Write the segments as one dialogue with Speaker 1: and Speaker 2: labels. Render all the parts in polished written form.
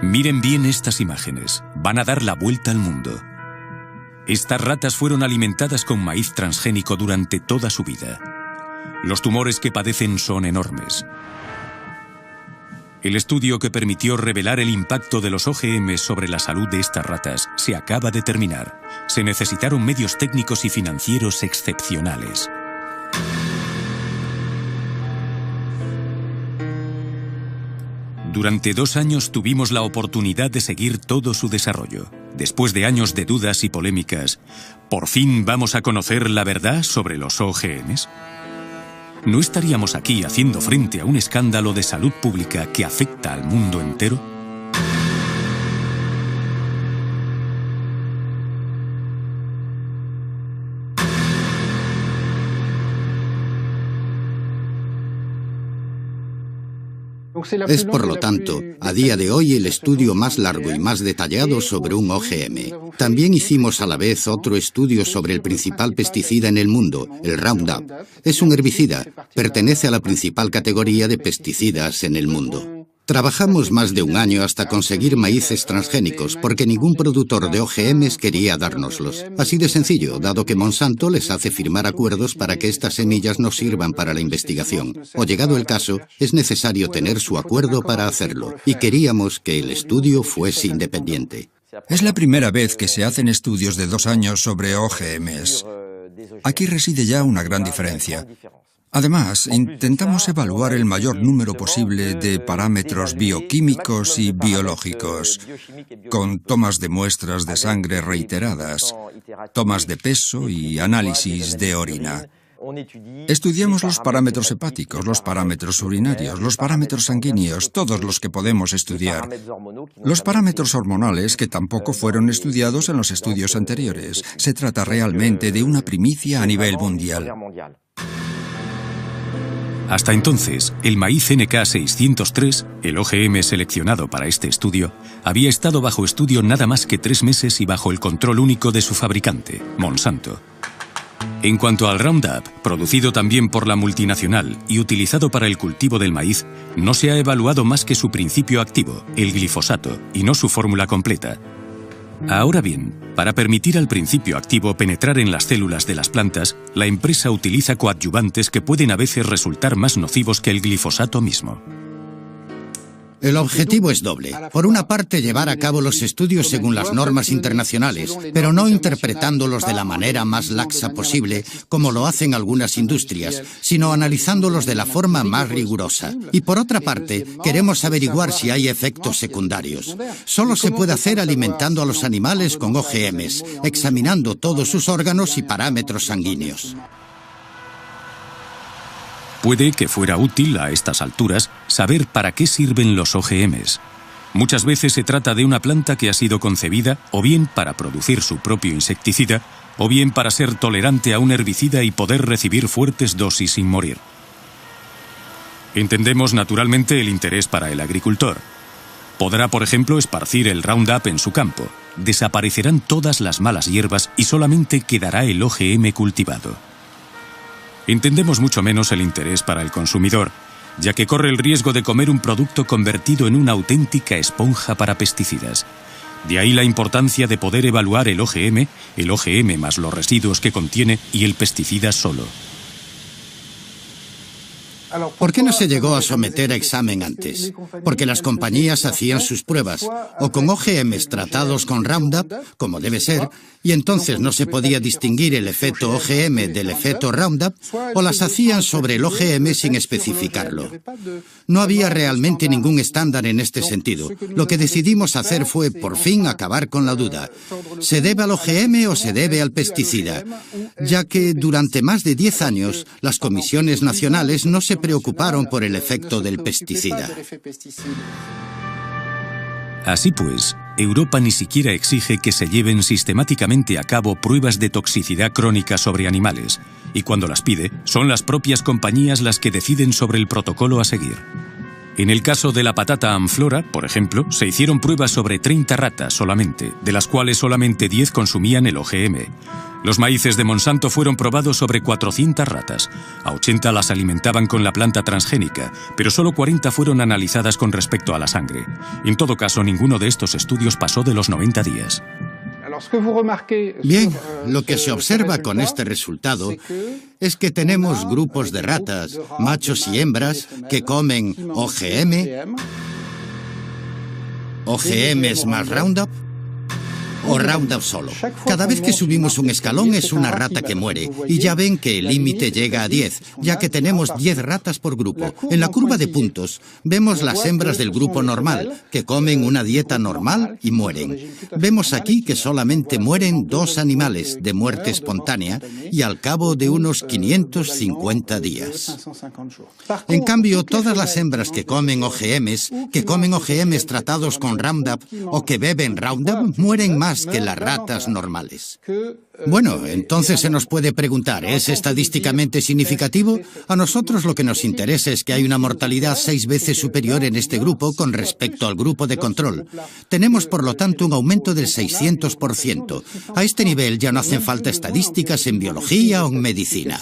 Speaker 1: Miren bien estas imágenes. Van a dar la vuelta al mundo. Estas ratas fueron alimentadas con maíz transgénico durante toda su vida. Los tumores que padecen son enormes. El estudio que permitió revelar el impacto de los OGM sobre la salud de estas ratas se acaba de terminar. Se necesitaron medios técnicos y financieros excepcionales. Durante 2 años tuvimos la oportunidad de seguir todo su desarrollo. Después de años de dudas y polémicas, ¿por fin vamos a conocer la verdad sobre los OGMs? ¿No estaríamos aquí haciendo frente a un escándalo de salud pública que afecta al mundo entero?
Speaker 2: Es, por lo tanto, a día de hoy el estudio más largo y más detallado sobre un OGM. También hicimos a la vez otro estudio sobre el principal pesticida en el mundo, el Roundup. Es un herbicida, pertenece a la principal categoría de pesticidas en el mundo. Trabajamos más de 1 año hasta conseguir maíces transgénicos, porque ningún productor de OGMs quería dárnoslos. Así de sencillo, dado que Monsanto les hace firmar acuerdos para que estas semillas no sirvan para la investigación. O llegado el caso, es necesario tener su acuerdo para hacerlo, y queríamos que el estudio fuese independiente.
Speaker 3: Es la primera vez que se hacen estudios de 2 años sobre OGMs. Aquí reside ya una gran diferencia. Además, intentamos evaluar el mayor número posible de parámetros bioquímicos y biológicos, con tomas de muestras de sangre reiteradas, tomas de peso y análisis de orina. Estudiamos los parámetros hepáticos, los parámetros urinarios, los parámetros sanguíneos, todos los que podemos estudiar. Los parámetros hormonales, que tampoco fueron estudiados en los estudios anteriores. Se trata realmente de una primicia a nivel mundial.
Speaker 1: Hasta entonces, el maíz NK603, el OGM seleccionado para este estudio, había estado bajo estudio nada más que 3 meses y bajo el control único de su fabricante, Monsanto. En cuanto al Roundup, producido también por la multinacional y utilizado para el cultivo del maíz, no se ha evaluado más que su principio activo, el glifosato, y no su fórmula completa. Ahora bien, para permitir al principio activo penetrar en las células de las plantas, la empresa utiliza coadyuvantes que pueden a veces resultar más nocivos que el glifosato mismo.
Speaker 2: El objetivo es doble. Por una parte, llevar a cabo los estudios según las normas internacionales, pero no interpretándolos de la manera más laxa posible, como lo hacen algunas industrias, sino analizándolos de la forma más rigurosa. Y por otra parte, queremos averiguar si hay efectos secundarios. Solo se puede hacer alimentando a los animales con OGMs, examinando todos sus órganos y parámetros sanguíneos.
Speaker 1: Puede que fuera útil a estas alturas saber para qué sirven los OGMs. Muchas veces se trata de una planta que ha sido concebida o bien para producir su propio insecticida o bien para ser tolerante a un herbicida y poder recibir fuertes dosis sin morir. Entendemos naturalmente el interés para el agricultor. Podrá, por ejemplo, esparcir el Roundup en su campo. Desaparecerán todas las malas hierbas y solamente quedará el OGM cultivado. Entendemos mucho menos el interés para el consumidor, ya que corre el riesgo de comer un producto convertido en una auténtica esponja para pesticidas. De ahí la importancia de poder evaluar el OGM más los residuos que contiene y el pesticida solo.
Speaker 2: ¿Por qué no se llegó a someter a examen antes? Porque las compañías hacían sus pruebas, o con OGMs tratados con Roundup, como debe ser, y entonces no se podía distinguir el efecto OGM del efecto Roundup, o las hacían sobre el OGM sin especificarlo. No había realmente ningún estándar en este sentido. Lo que decidimos hacer fue, por fin, acabar con la duda. ¿Se debe al OGM o se debe al pesticida? Ya que durante más de 10 años, las comisiones nacionales no se preocuparon por el efecto del pesticida.
Speaker 1: Así pues, Europa ni siquiera exige que se lleven sistemáticamente a cabo pruebas de toxicidad crónica sobre animales, y cuando las pide, son las propias compañías las que deciden sobre el protocolo a seguir. En el caso de la patata Amflora, por ejemplo, se hicieron pruebas sobre 30 ratas solamente, de las cuales solamente 10 consumían el OGM. Los maíces de Monsanto fueron probados sobre 400 ratas. A 80 las alimentaban con la planta transgénica, pero solo 40 fueron analizadas con respecto a la sangre. En todo caso, ninguno de estos estudios pasó de los 90 días.
Speaker 2: Bien, lo que se observa con este resultado es que tenemos grupos de ratas, machos y hembras, que comen OGM, OGMs más Roundup o Roundup solo. Cada vez que subimos un escalón es una rata que muere, y ya ven que el límite llega a 10, ya que tenemos 10 ratas por grupo. En la curva de puntos vemos las hembras del grupo normal, que comen una dieta normal y mueren. Vemos aquí que solamente mueren 2 animales de muerte espontánea y al cabo de unos 550 días. En cambio, todas las hembras que comen OGMs tratados con Roundup o que beben Roundup, mueren más que las ratas normales. Bueno, entonces se nos puede preguntar, ¿es estadísticamente significativo? A nosotros lo que nos interesa es que hay una mortalidad 6 veces superior en este grupo con respecto al grupo de control. Tenemos, por lo tanto, un aumento del 600%. A este nivel ya no hacen falta estadísticas en biología o en medicina.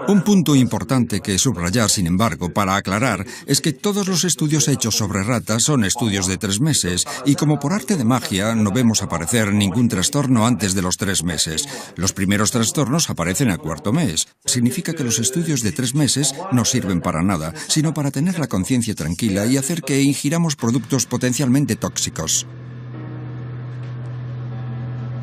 Speaker 3: Un punto importante que subrayar, sin embargo, para aclarar, es que todos los estudios hechos sobre ratas son estudios de 3 meses, y como por arte de magia no vemos aparecer ningún trastorno antes de los 3 meses. Los primeros trastornos aparecen al 4.º mes. Significa que los estudios de 3 meses no sirven para nada, sino para tener la conciencia tranquila y hacer que ingiramos productos potencialmente tóxicos.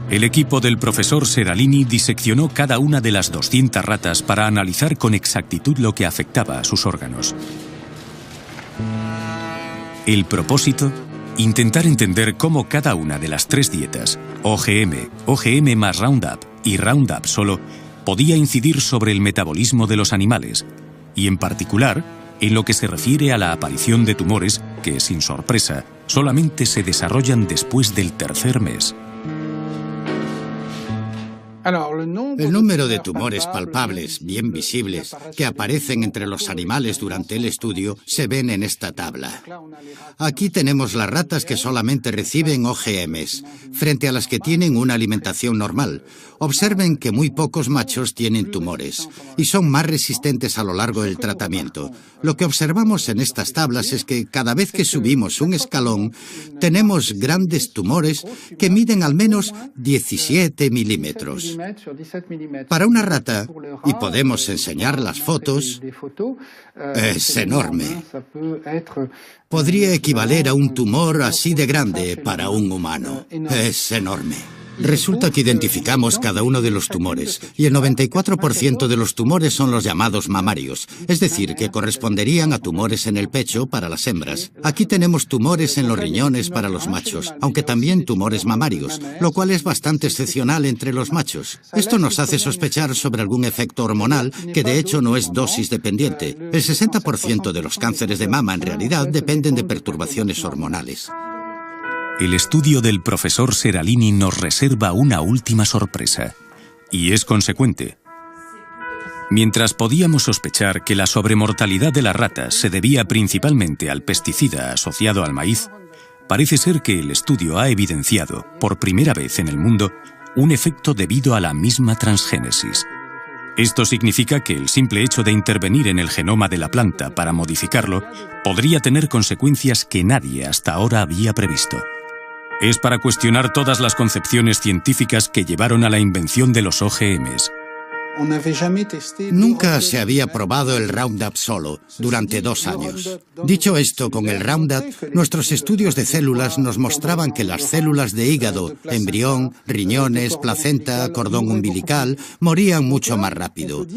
Speaker 1: El equipo del profesor Seralini diseccionó cada una de las 200 ratas para analizar con exactitud lo que afectaba a sus órganos. El propósito: intentar entender cómo cada una de las 3 dietas, OGM, OGM más Roundup y Roundup solo, podía incidir sobre el metabolismo de los animales, y en particular, en lo que se refiere a la aparición de tumores que, sin sorpresa, solamente se desarrollan después del 3.er mes.
Speaker 2: El número de tumores palpables, bien visibles, que aparecen entre los animales durante el estudio, se ven en esta tabla. Aquí tenemos las ratas que solamente reciben OGMs, frente a las que tienen una alimentación normal. Observen que muy pocos machos tienen tumores, y son más resistentes a lo largo del tratamiento. Lo que observamos en estas tablas es que cada vez que subimos un escalón, tenemos grandes tumores que miden al menos 17 milímetros. Para una rata, y podemos enseñar las fotos, es enorme. Podría equivaler a un tumor así de grande para un humano. Es enorme. Resulta que identificamos cada uno de los tumores, y el 94% de los tumores son los llamados mamarios, es decir, que corresponderían a tumores en el pecho para las hembras. Aquí tenemos tumores en los riñones para los machos, aunque también tumores mamarios, lo cual es bastante excepcional entre los machos. Esto nos hace sospechar sobre algún efecto hormonal, que de hecho no es dosis dependiente. El 60% de los cánceres de mama en realidad dependen de perturbaciones hormonales.
Speaker 1: El estudio del profesor Seralini nos reserva una última sorpresa, y es consecuente. Mientras podíamos sospechar que la sobremortalidad de las ratas se debía principalmente al pesticida asociado al maíz, parece ser que el estudio ha evidenciado, por primera vez en el mundo, un efecto debido a la misma transgénesis. Esto significa que el simple hecho de intervenir en el genoma de la planta para modificarlo podría tener consecuencias que nadie hasta ahora había previsto. Es para cuestionar todas las concepciones científicas que llevaron a la invención de los OGMs.
Speaker 2: Nunca se había probado el Roundup solo, durante 2 años. Dicho esto, con el Roundup, nuestros estudios de células nos mostraban que las células de hígado, embrión, riñones, placenta, cordón umbilical, morían mucho más rápido.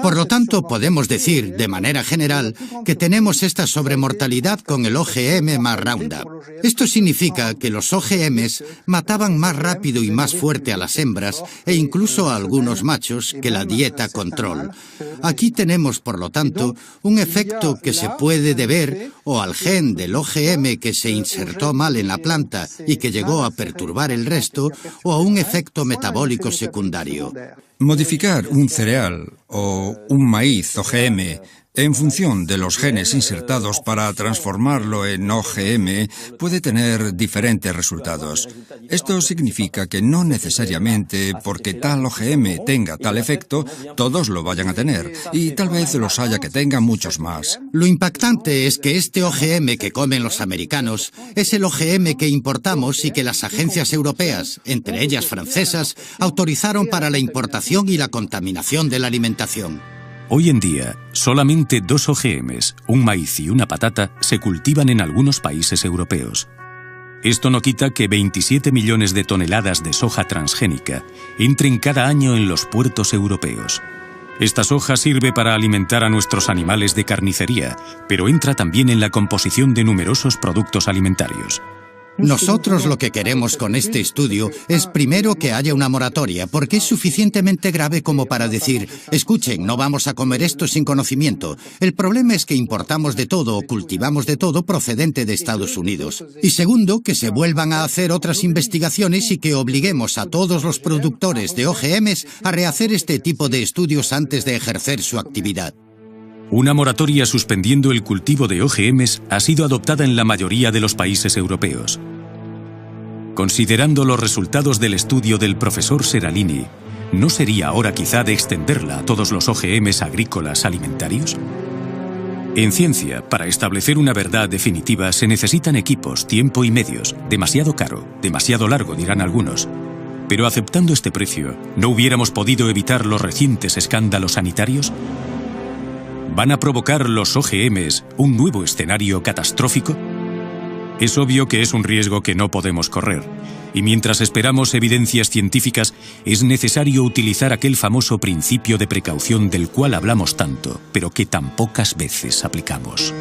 Speaker 2: Por lo tanto, podemos decir, de manera general, que tenemos esta sobremortalidad con el OGM más Roundup. Esto significa que los OGMs mataban más rápido y más fuerte a las hembras e incluso a algunos machos que la dieta control. Aquí tenemos, por lo tanto, un efecto que se puede deber o al gen del OGM que se insertó mal en la planta y que llegó a perturbar el resto, o a un efecto metabólico secundario.
Speaker 3: Modificar un cereal o un maíz OGM en función de los genes insertados para transformarlo en OGM puede tener diferentes resultados. Esto significa que no necesariamente porque tal OGM tenga tal efecto, todos lo vayan a tener, y tal vez los haya que tengan muchos más.
Speaker 2: Lo impactante es que este OGM que comen los americanos es el OGM que importamos y que las agencias europeas, entre ellas francesas, autorizaron para la importación y la contaminación de la alimentación.
Speaker 1: Hoy en día, solamente 2 OGMs, un maíz y una patata, se cultivan en algunos países europeos. Esto no quita que 27 millones de toneladas de soja transgénica entren cada año en los puertos europeos. Esta soja sirve para alimentar a nuestros animales de carnicería, pero entra también en la composición de numerosos productos alimentarios.
Speaker 2: Nosotros lo que queremos con este estudio es primero que haya una moratoria, porque es suficientemente grave como para decir, escuchen, no vamos a comer esto sin conocimiento. El problema es que importamos de todo o cultivamos de todo procedente de Estados Unidos. Y segundo, que se vuelvan a hacer otras investigaciones y que obliguemos a todos los productores de OGMs a rehacer este tipo de estudios antes de ejercer su actividad.
Speaker 1: Una moratoria suspendiendo el cultivo de OGMs ha sido adoptada en la mayoría de los países europeos. Considerando los resultados del estudio del profesor Seralini, ¿no sería hora quizá de extenderla a todos los OGMs agrícolas alimentarios? En ciencia, para establecer una verdad definitiva se necesitan equipos, tiempo y medios. Demasiado caro, demasiado largo, dirán algunos. Pero aceptando este precio, ¿no hubiéramos podido evitar los recientes escándalos sanitarios? ¿Van a provocar los OGMs un nuevo escenario catastrófico? Es obvio que es un riesgo que no podemos correr, y mientras esperamos evidencias científicas, es necesario utilizar aquel famoso principio de precaución del cual hablamos tanto, pero que tan pocas veces aplicamos.